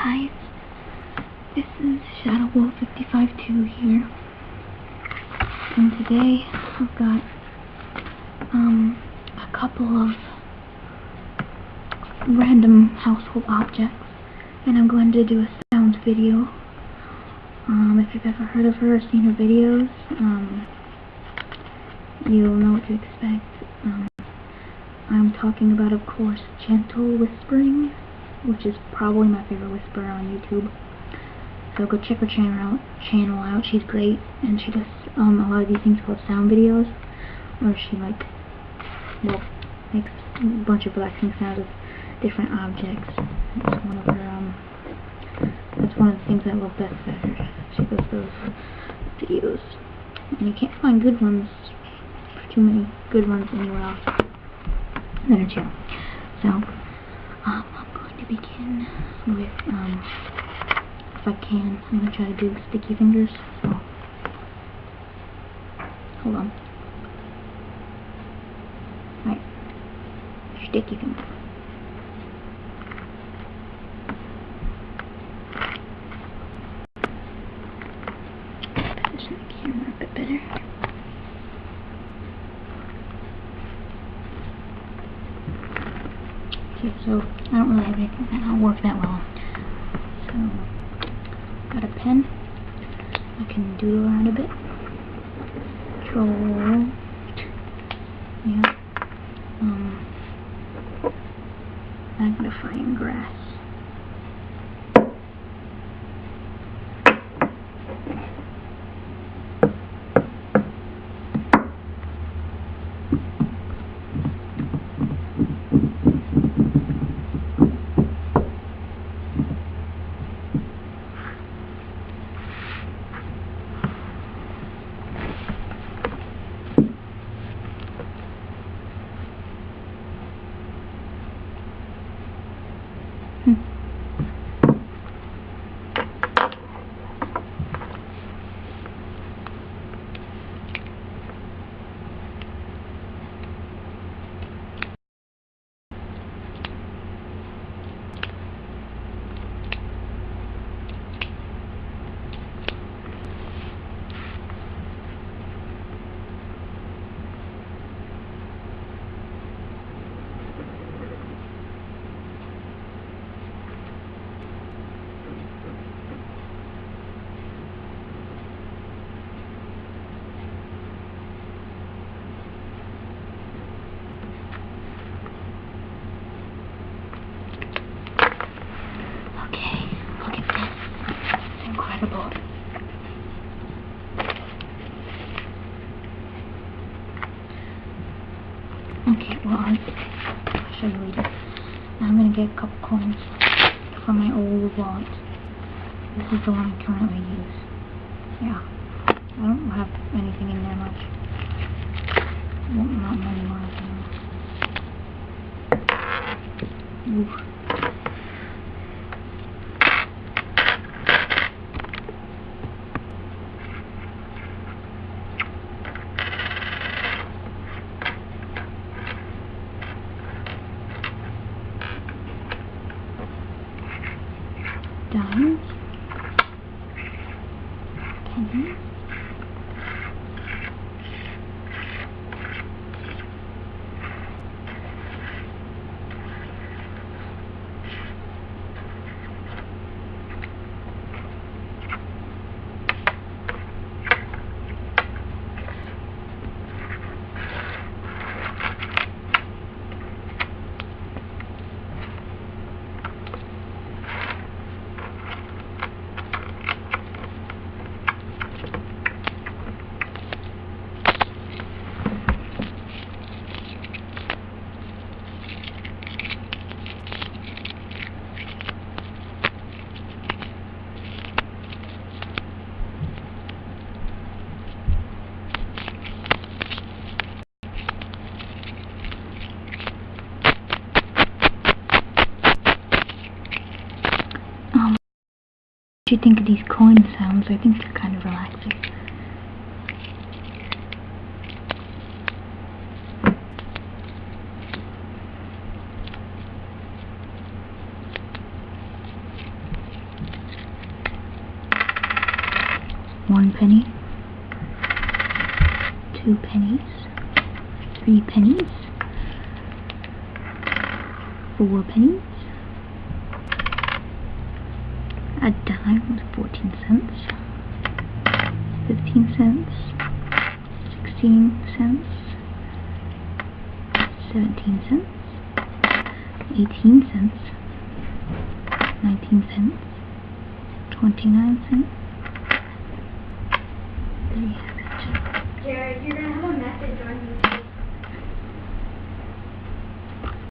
guys, this is ShadowWolf552 here, and today I've got a couple of random household objects, and I'm going to do a sound video. If you've ever heard of her or seen her videos, you'll know what to expect. I'm talking about, of course, Gentle Whispering, which is probably my favorite whisperer on YouTube. So go check her channel out. She's great, and she does a lot of these things called sound videos, where she makes a bunch of relaxing sounds with different objects. That's one of her that's one of the things I love best about her. She does those videos, and you can't find good ones, too many good ones anywhere else than her channel. So I'm going to begin with if I can, I'm going to try to do sticky fingers. So hold on. Right, sticky fingers. Position the camera a bit better. Okay, so I don't really have anything that'll work that well. So, got a pen. I can doodle around a bit. Control. Yeah. Magnifying glass. Incredible. Okay, well, I'll show you later. Now I'm going to get a couple coins from my old wallet. This is the one I currently use. Yeah. I don't have anything in there much. Well, not many more. Oof. Dimes, pennies, What do you think of these coin sounds? I think they're kind of relaxing. 1 penny, 2 pennies, 3 pennies, 4 pennies, a dime was 14 cents, 15 cents, 16 cents, 17 cents, 18 cents, 19 cents, 29 cents. There you have it. Jared, you're going to have a message on YouTube.